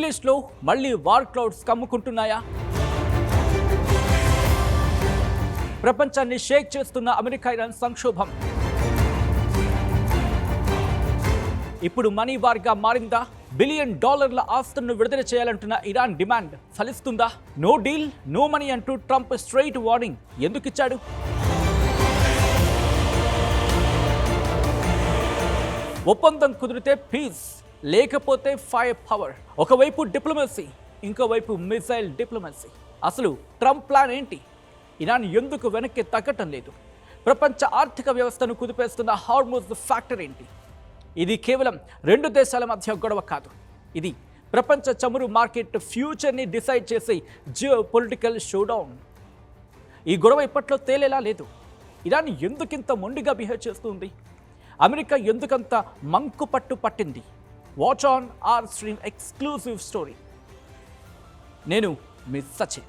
Middle ఈస్ట్లో మళ్ళీ war clouds కమ్ముకుంటున్నాయా? ప్రపంచాన్ని షేక్ చేస్తున్న అమెరికా ఇరాన్ సంక్షోభం ఇప్పుడు మనీ వార్గా మారిందా? $1 బిలియన్ ఆస్తులను విడుదల చేయాలంటున్న ఇరాన్ డిమాండ్ ఫలిస్తుందా? నో డీల్ నో మనీ అంటూ ట్రంప్ స్ట్రైట్ వార్నింగ్ ఎందుకు ఇచ్చాడు? ఒప్పందం కుదిరితే పీస్, లేకపోతే ఫైర్ పవర్. ఒకవైపు డిప్లొమసీ, ఇంకోవైపు మిసైల్ డిప్లొమసీ. అసలు ట్రంప్ ప్లాన్ ఏంటి? ఇరాన్ ఎందుకు వెనక్కి తగ్గటం లేదు? ప్రపంచ ఆర్థిక వ్యవస్థను కుదిపేస్తున్న హార్మోజ్ ఫ్యాక్టర్ ఏంటి? ఇది కేవలం 2 దేశాల మధ్య గొడవ కాదు. ఇది ప్రపంచ చమురు మార్కెట్ ఫ్యూచర్ని డిసైడ్ చేసే జియో పొలిటికల్ షోడౌన్. ఈ గొడవ ఇప్పట్లో తేలేలా లేదు. ఇరాన్ ఎందుకింత మొండిగా బిహేవ్ చేస్తుంది? అమెరికా ఎందుకంత మంకు పట్టింది? Watch on R stream exclusive story. నేను మీ సచిన్.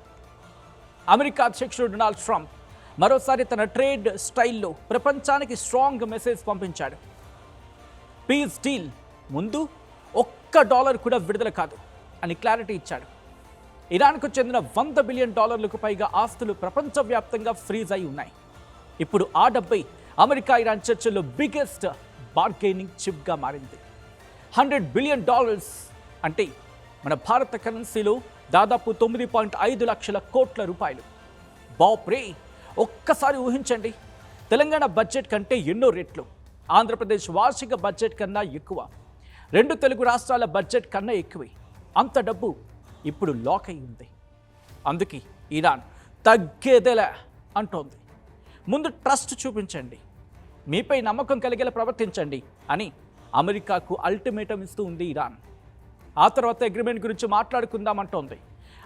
అమెరికా అధ్యక్షుడు డొనాల్డ్ ట్రంప్ మరోసారి తన ట్రేడ్ స్టైల్లో ప్రపంచానికి స్ట్రాంగ్ మెసేజ్ పంపించాడు. పీస్ డీల్ ముందు $1 కూడా విడుదల కాదు అని క్లారిటీ ఇచ్చాడు. ఇరాన్కు చెందిన $100 బిలియన్ పైగా ఆస్తులు ప్రపంచవ్యాప్తంగా ఫ్రీజ్ అయి ఉన్నాయి. ఇప్పుడు ఆ డబ్బై అమెరికా ఇరాన్ చర్చల్లో బిగ్గెస్ట్ బార్గెయినింగ్ చిప్గా మారింది. $100 బిలియన్ అంటే మన భారత కరెన్సీలో దాదాపు 9.5 లక్షల కోట్ల రూపాయలు. బాప్రే, ఒక్కసారి ఊహించండి. తెలంగాణ బడ్జెట్ కంటే ఎన్నో రెట్లు, ఆంధ్రప్రదేశ్ వార్షిక బడ్జెట్ కన్నా ఎక్కువ, 2 తెలుగు రాష్ట్రాల బడ్జెట్ కన్నా ఎక్కువే. అంత డబ్బు ఇప్పుడు లాక్ అయి ఉంది. అందుకే ఇరాన్ తగ్గేదేలా అంటోంది. ముందు ట్రస్ట్ చూపించండి, మీపై నమ్మకం కలిగేలా ప్రవర్తించండి అని అమెరికాకు అల్టిమేటం ఇస్తూ ఉంది ఇరాన్. ఆ తర్వాత అగ్రిమెంట్ గురించి మాట్లాడుకుందామంటోంది.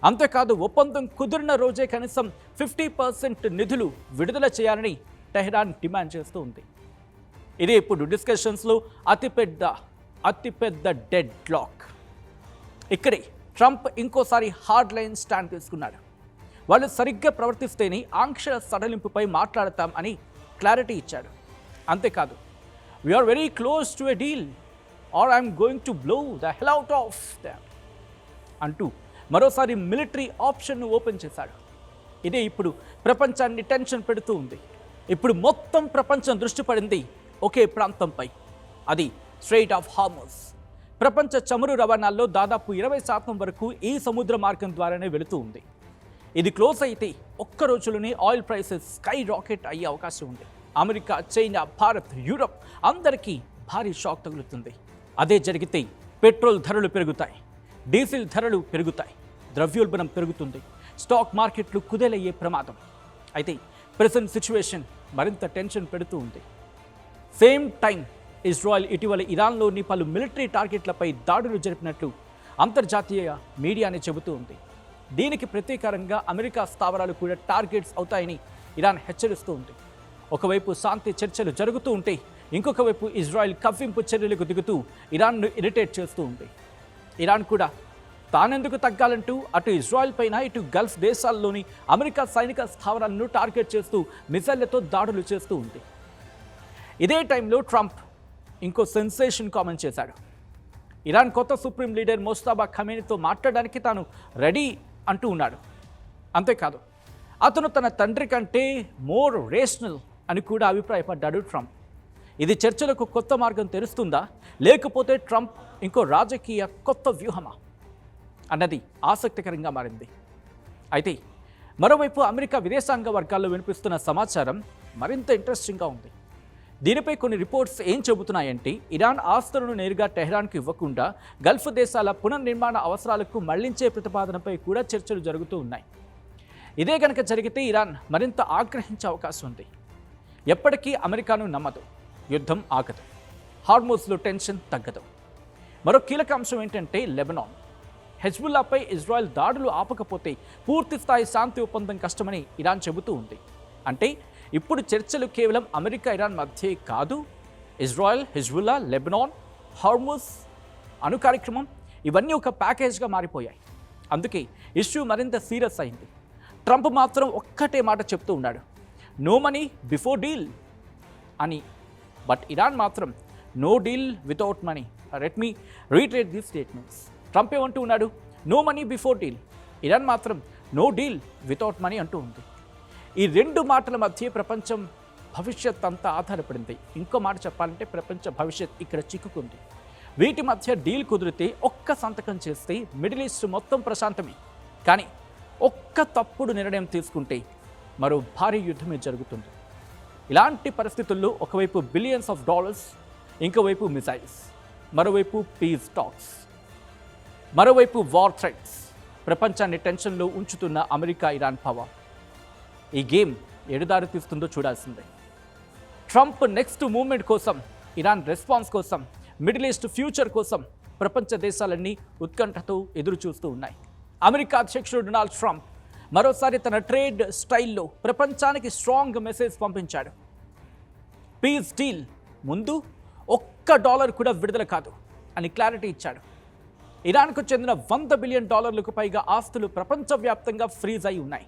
అంతేకాదు, ఒప్పందం కుదిరిన రోజే కనీసం 50% నిధులు విడుదల చేయాలని టెహ్రాన్ డిమాండ్ చేస్తూ ఉంది. ఇదే ఇప్పుడు డిస్కషన్స్లో అతిపెద్ద డెడ్ లాక్. ఇక్కడే ట్రంప్ ఇంకోసారి హార్డ్ లైన్ స్టాండ్ తీసుకున్నాడు. వాళ్ళు సరిగ్గా ప్రవర్తిస్తేనే ఆంక్షల సడలింపుపై మాట్లాడతాం అని క్లారిటీ ఇచ్చాడు. అంతేకాదు, we are very close to a deal or I'm going to blow the hell out of them అంటూ మరోసారి మిలిటరీ ఆప్షన్ను ఓపెన్ చేశాడు. ఇదే ఇప్పుడు ప్రపంచాన్ని టెన్షన్ పెడుతూ ఉంది. ఇప్పుడు మొత్తం ప్రపంచం దృష్టి పడింది ఒకే ప్రాంతంపై, అది స్ట్రెయిట్ ఆఫ్ హార్మోజ్. ప్రపంచ చమురు రవాణాల్లో దాదాపు 20% వరకు ఈ సముద్ర మార్గం ద్వారానే వెళుతూ ఉంది. ఇది క్లోజ్ అయితే ఒక్క రోజులోనే ఆయిల్ ప్రైసెస్ స్కై రాకెట్ అయ్యే అవకాశం ఉంది. అమెరికా, చైనా, భారత్, యూరప్ అందరికీ భారీ షాక్ తగులుతుంది. అదే జరిగితే పెట్రోల్ ధరలు పెరుగుతాయి, డీజిల్ ధరలు పెరుగుతాయి, ద్రవ్యోల్బణం పెరుగుతుంది, స్టాక్ మార్కెట్లు కుదేలయ్యే ప్రమాదం. అయితే ప్రెజెంట్ సిచ్యువేషన్ మరింత టెన్షన్ పెడుతూ ఉంది. సేమ్ టైం ఇజ్రాయెల్ ఇటీవల ఇరాన్లోని పలు మిలిటరీ టార్గెట్లపై దాడులు జరిపినట్లు అంతర్జాతీయ మీడియానే చెబుతూ ఉంది. దీనికి ప్రతీకారంగా అమెరికా స్థావరాలు కూడా టార్గెట్స్ అవుతాయని ఇరాన్ హెచ్చరిస్తూ ఉంది. ఒకవైపు శాంతి చర్చలు జరుగుతూ ఉంటే ఇంకొక వైపు ఇజ్రాయెల్ కవ్వింపు చర్యలకు దిగుతూ ఇరాన్ను ఇరిటేట్ చేస్తూ ఉంది. ఇరాన్ కూడా తానెందుకు తగ్గాలంటూ అటు ఇజ్రాయెల్ పైన ఇటు గల్ఫ్ దేశాల్లోని అమెరికా సైనిక స్థావరాలను టార్గెట్ చేస్తూ మిసైళ్లతో దాడులు చేస్తూ ఉంది. ఇదే టైంలో ట్రంప్ ఇంకో సెన్సేషన్ కామెంట్ చేశాడు. ఇరాన్ కొత్త సుప్రీం లీడర్ మోజ్తబా ఖమేనీతో మాట్లాడడానికి తాను రెడీ అంటూ ఉన్నాడు. అంతేకాదు, అతను తన తండ్రి కంటే మోర్ రేషనల్ అని కూడా అభిప్రాయపడ్డాడు ట్రంప్. ఇది చర్చలకు కొత్త మార్గం తెరుస్తుందా, లేకపోతే ట్రంప్ ఇంకో రాజకీయ కొత్త వ్యూహమా అన్నది ఆసక్తికరంగా మారింది. అయితే మరోవైపు అమెరికా విదేశాంగ వర్గాల్లో వినిపిస్తున్న సమాచారం మరింత ఇంట్రెస్టింగ్గా ఉంది. దీనిపై కొన్ని రిపోర్ట్స్ ఏం చెబుతున్నాయంటే, ఇరాన్ ఆస్తులను నేరుగా టెహ్రాన్కు ఇవ్వకుండా గల్ఫ్ దేశాల పునర్నిర్మాణ అవసరాలకు మళ్లించే ప్రతిపాదనపై కూడా చర్చలు జరుగుతూ ఉన్నాయి. ఇదే కనుక జరిగితే ఇరాన్ మరింత ఆగ్రహించే అవకాశం ఉంది. ఎప్పటికీ అమెరికాను నమ్మదు, యుద్ధం ఆగదు, హార్మోజ్లో టెన్షన్ తగ్గదు. మరో కీలక అంశం ఏంటంటే లెబనాన్. హెజ్బుల్లాపై ఇజ్రాయెల్ దాడులు ఆపకపోతే పూర్తి స్థాయి శాంతి ఒప్పందం కష్టమని ఇరాన్ చెబుతూ ఉంది. అంటే ఇప్పుడు చర్చలు కేవలం అమెరికా ఇరాన్ మధ్యే కాదు, ఇజ్రాయెల్, హెజ్బుల్లా, లెబనాన్, హార్మోజ్ అణు కార్యక్రమం ఇవన్నీ ఒక ప్యాకేజ్గా మారిపోయాయి. అందుకే ఇష్యూ మరింత సీరియస్ అయింది. ట్రంప్ మాత్రం ఒక్కటే మాట చెప్తూ ఉన్నాడు, నో మనీ బిఫోర్ డీల్ అని. బట్ ఇరాన్ మాత్రం no deal without money. Let me reiterate these statements. Trump ఏమంటూ ఉన్నాడు, no money before deal, Iran మాత్రం నో డీల్ వితౌట్ మనీ అంటూ ఉంది. ఈ రెండు మాటల మధ్య ప్రపంచం భవిష్యత్ అంతా ఆధారపడింది. ఇంకో మాట చెప్పాలంటే ప్రపంచ భవిష్యత్ ఇక్కడ చిక్కుకుంది. వీటి మధ్య డీల్ కుదిరితే ఒక్క సంతకం చేస్తే మిడిల్ ఈస్ట్ మొత్తం ప్రశాంతమే. కానీ ఒక్క తప్పుడు నిర్ణయం తీసుకుంటే మరో భారీ యుద్ధమే జరుగుతుంది. ఇలాంటి పరిస్థితుల్లో ఒకవైపు బిలియన్స్ ఆఫ్ డాలర్స్, ఇంకోవైపు మిసైల్స్, మరోవైపు పీస్ టాక్స్, మరోవైపు వార్ థ్రెట్స్, ప్రపంచాన్ని టెన్షన్లో ఉంచుతున్న అమెరికా ఇరాన్ పవర్. ఈ గేమ్ ఎడుదారి తీస్తుందో చూడాల్సిందే. ట్రంప్ నెక్స్ట్ మూవ్మెంట్ కోసం, ఇరాన్ రెస్పాన్స్ కోసం, మిడిల్ ఈస్ట్ ఫ్యూచర్ కోసం ప్రపంచ దేశాలన్నీ ఉత్కంఠతో ఎదురు చూస్తూ ఉన్నాయి. అమెరికా అధ్యక్షుడు డొనాల్డ్ ట్రంప్ మరోసారి తన ట్రేడ్ స్టైల్లో ప్రపంచానికి స్ట్రాంగ్ మెసేజ్ పంపించాడు. పీస్ డీల్ ముందు $1 కూడా విడుదల కాదు అని క్లారిటీ ఇచ్చాడు. ఇరాన్కు చెందిన $100 బిలియన్ పైగా ఆస్తులు ప్రపంచవ్యాప్తంగా ఫ్రీజ్ అయి ఉన్నాయి.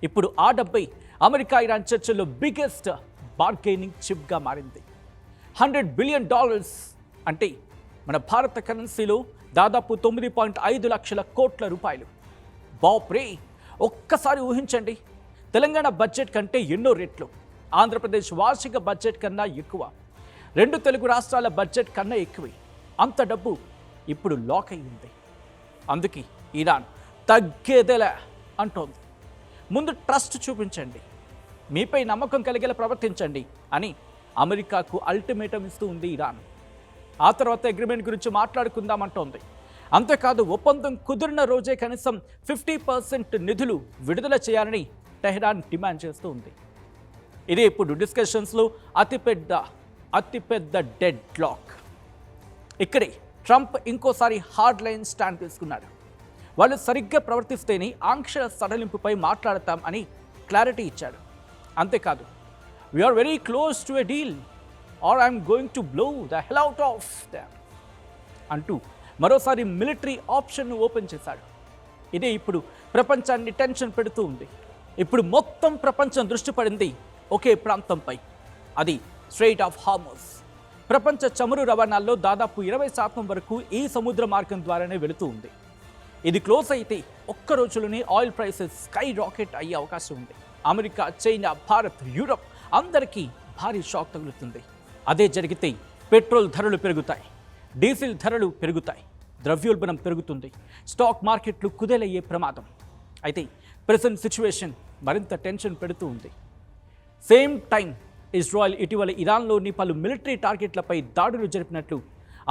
ఇప్పుడు ఆ డబ్బై అమెరికా ఇరాన్ చర్చల్లో బిగ్గెస్ట్ బార్గెయినింగ్ చిప్గా మారింది. $100 బిలియన్ అంటే మన భారత కరెన్సీలో దాదాపు 9.5 లక్షల కోట్ల రూపాయలు. బాప్రే, ఒక్కసారి ఊహించండి. తెలంగాణ బడ్జెట్ కంటే ఎన్నో రెట్లు, ఆంధ్రప్రదేశ్ వార్షిక బడ్జెట్ కన్నా ఎక్కువ, 2 తెలుగు రాష్ట్రాల బడ్జెట్ కన్నా ఎక్కువే. అంత డబ్బు ఇప్పుడు లాక్ అయ్యింది. అందుకే ఇరాన్ తగ్గేదేలా అంటోంది. ముందు ట్రస్ట్ చూపించండి, మీపై నమ్మకం కలిగేలా ప్రవర్తించండి అని అమెరికాకు అల్టిమేటం ఇస్తూ ఉంది ఇరాన్. ఆ తర్వాత అగ్రిమెంట్ గురించి మాట్లాడుకుందామంటోంది. అంతేకాదు, ఒప్పందం కుదిరిన రోజే కనీసం 50% నిధులు విడుదల చేయాలని టెహ్రాన్ డిమాండ్ చేస్తూ ఉంది. ఇదే ఇప్పుడు డిస్కషన్స్లో అతిపెద్ద డెడ్ లాక్. ఇక్కడే ట్రంప్ ఇంకోసారి హార్డ్ లైన్ స్టాండ్ తీసుకున్నాడు. వాళ్ళు సరిగ్గా ప్రవర్తిస్తేనే ఆంక్షల సడలింపుపై మాట్లాడతాం అని క్లారిటీ ఇచ్చాడు. అంతేకాదు, we are very close to a deal or I'm going to blow the hell out of them అంటూ మరోసారి మిలిటరీ ఆప్షన్ను ఓపెన్ చేశాడు. ఇదే ఇప్పుడు ప్రపంచాన్ని టెన్షన్ పెడుతూ ఉంది. ఇప్పుడు మొత్తం ప్రపంచం దృష్టి పడింది ఒకే ప్రాంతంపై, అది స్ట్రెయిట్ ఆఫ్ హార్మజ్. ప్రపంచ చమురు రవాణాల్లో దాదాపు 20% వరకు ఈ సముద్ర మార్గం ద్వారానే వెళుతూ ఉంది. ఇది క్లోజ్ అయితే ఒక్క రోజులోనే ఆయిల్ ప్రైసెస్ స్కై రాకెట్ అయ్యే అవకాశం ఉంది. అమెరికా, చైనా, భారత్, యూరప్ అందరికీ భారీ షాక్ తగులుతుంది. అదే జరిగితే పెట్రోల్ ధరలు పెరుగుతాయి, డీజిల్ ధరలు పెరుగుతాయి, ద్రవ్యోల్బణం పెరుగుతుంది, స్టాక్ మార్కెట్లు కుదేలయ్యే ప్రమాదం. అయితే ప్రెజెంట్ సిచ్యువేషన్ మరింత టెన్షన్ పెడుతూ ఉంది. సేమ్ టైం ఇజ్రాయెల్ ఇటీవల ఇరాన్లోని పలు మిలిటరీ టార్గెట్లపై దాడులు జరిపినట్లు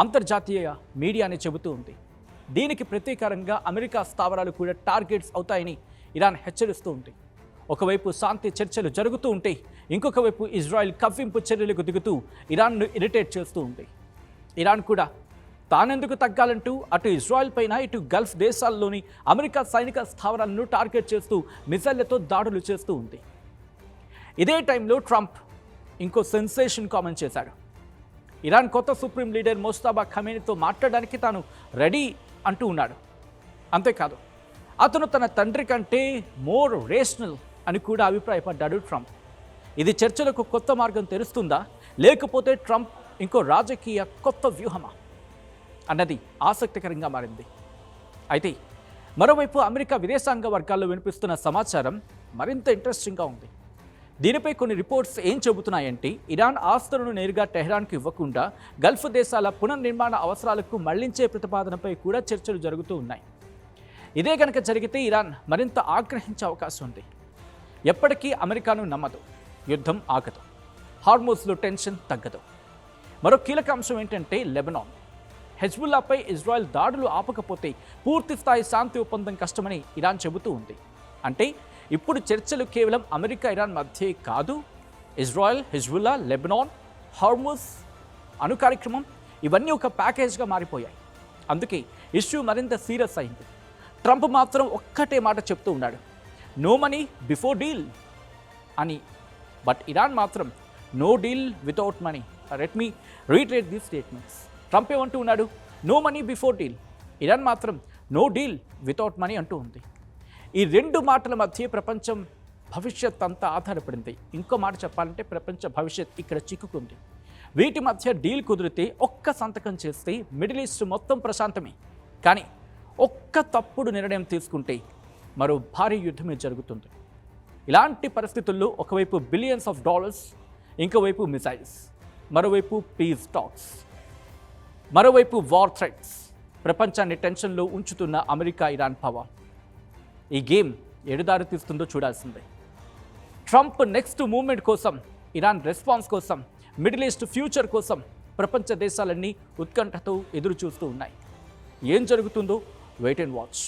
అంతర్జాతీయ మీడియానే చెబుతూ ఉంది. దీనికి ప్రతీకారంగా అమెరికా స్థావరాలు కూడా టార్గెట్స్ అవుతాయని ఇరాన్ హెచ్చరిస్తూ ఉంది. ఒకవైపు శాంతి చర్చలు జరుగుతూ ఉంటే ఇంకొక వైపు ఇజ్రాయెల్ కవ్వింపు చర్యలకు దిగుతూ ఇరాన్ను ఇరిటేట్ చేస్తూ ఉంది. ఇరాన్ కూడా తానెందుకు తగ్గాలంటూ అటు ఇజ్రాయెల్ పైన ఇటు గల్ఫ్ దేశాల్లోని అమెరికా సైనిక స్థావరాలను టార్గెట్ చేస్తూ మిసైళ్లతో దాడులు చేస్తూ ఉంది. ఇదే టైంలో ట్రంప్ ఇంకో సెన్సేషన్ కామెంట్ చేశాడు. ఇరాన్ కొత్త సుప్రీం లీడర్ మోజ్తబా ఖమేనీతో మాట్లాడడానికి తాను రెడీ అంటూ ఉన్నాడు. అంతేకాదు, అతను తన తండ్రి కంటే మోర్ రేషనల్ అని కూడా అభిప్రాయపడ్డాడు ట్రంప్. ఇది చర్చలకు కొత్త మార్గం తెరుస్తుందా, లేకపోతే ట్రంప్ ఇంకో రాజకీయ కొత్త వ్యూహమా అన్నది ఆసక్తికరంగా మారింది. అయితే మరోవైపు అమెరికా విదేశాంగ వర్గాల్లో వినిపిస్తున్న సమాచారం మరింత ఇంట్రెస్టింగ్గా ఉంది. దీనిపై కొన్ని రిపోర్ట్స్ ఏం చెబుతున్నాయంటే, ఇరాన్ ఆస్తులను నేరుగా టెహ్రాన్కు ఇవ్వకుండా గల్ఫ్ దేశాల పునర్నిర్మాణ అవసరాలకు మళ్లించే ప్రతిపాదనపై కూడా చర్చలు జరుగుతూ ఉన్నాయి. ఇదే కనుక జరిగితే ఇరాన్ మరింత ఆగ్రహించే అవకాశం ఉంది. ఎప్పటికీ అమెరికాను నమ్మదు, యుద్ధం ఆగదు, హార్మోజ్లో టెన్షన్ తగ్గదు. మరో కీలక అంశం ఏంటంటే లెబనాన్. హెజ్బుల్లాపై ఇజ్రాయెల్ దాడులు ఆపకపోతే పూర్తి స్థాయి శాంతి ఒప్పందం కష్టమని ఇరాన్ చెబుతూ ఉంది. అంటే ఇప్పుడు చర్చలు కేవలం అమెరికా ఇరాన్ మధ్యే కాదు, ఇజ్రాయెల్, హెజ్బుల్లా, లెబనాన్, హార్మోజ్ అణు కార్యక్రమం ఇవన్నీ ఒక ప్యాకేజ్గా మారిపోయాయి. అందుకే ఇష్యూ మరింత సీరియస్ అయింది. ట్రంప్ మాత్రం ఒక్కటే మాట చెప్తూ ఉన్నాడు, నో మనీ బిఫోర్ డీల్ అని. బట్ ఇరాన్ మాత్రం no deal without money. Let me reiterate these statements. Trump ఏమంటూ ఉన్నాడు, no money before deal. Iran మాత్రం నో డీల్ వితౌట్ మనీ అంటూ ఉంది. ఈ రెండు మాటల మధ్య ప్రపంచం భవిష్యత్ అంతా ఆధారపడింది. ఇంకో మాట చెప్పాలంటే ప్రపంచ భవిష్యత్ ఇక్కడ చిక్కుకుంది. వీటి మధ్య డీల్ కుదిరితే ఒక్క సంతకం చేస్తే మిడిల్ ఈస్ట్ మొత్తం ప్రశాంతమే. కానీ ఒక్క తప్పుడు నిర్ణయం తీసుకుంటే మరో భారీ యుద్ధమే జరుగుతుంది. ఇలాంటి పరిస్థితుల్లో ఒకవైపు బిలియన్స్ ఆఫ్ డాలర్స్, ఇంకోవైపు మిసైల్స్, మరోవైపు పీస్ టాక్స్, మరోవైపు వార్ థ్రెట్స్, ప్రపంచాన్ని టెన్షన్లో ఉంచుతున్న అమెరికా ఇరాన్ పవర్. ఈ గేమ్ ఎడదారి తీస్తుందో చూడాల్సిందే. ట్రంప్ నెక్స్ట్ మూవ్మెంట్ కోసం, ఇరాన్ రెస్పాన్స్ కోసం, మిడిల్ ఈస్ట్ ఫ్యూచర్ కోసం ప్రపంచ దేశాలన్నీ ఉత్కంఠతో ఎదురు చూస్తూ ఉన్నాయి. ఏం జరుగుతుందో వెయిట్ అండ్ వాచ్.